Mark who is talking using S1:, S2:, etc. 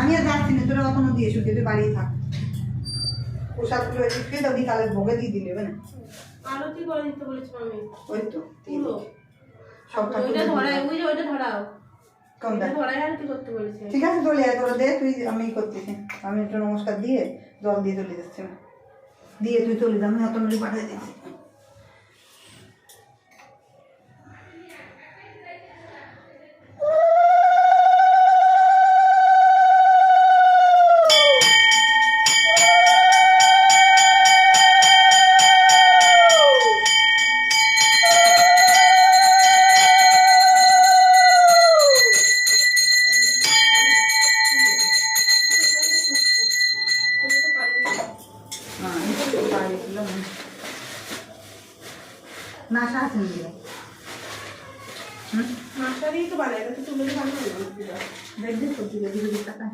S1: আমি আর যাচ্ছি না, তোরা এখনো দিয়ে শুধু তুই বাড়িয়ে থাক। প্রসাদগুলো এদিকে তো বিকালে ভোগে দিয়ে দিলে হবে না?
S2: আরতি করে দিতে বলেছি আমি।
S1: ওই তো
S2: পুরো
S1: সব
S2: ওইটা ধরাই, ওই যে ওইটা ধরাও,
S1: কোনটা
S2: ধরাই আরতি করতে বলেছি।
S1: ঠিক আছে চলে আয়, তোরা দে, তুই আমি করতেছি। আমি একটু নমস্কার দিয়ে জল দিয়ে চলে যাচ্ছি, দিয়ে তুই চলে যা, আমি অত নড়ি পাঠিয়ে দিচ্ছি। না সাথে দিয়ে
S2: মাছটা দিয়ে তো বানাই, তুলে ভালো
S1: দেখ দিদি টাকা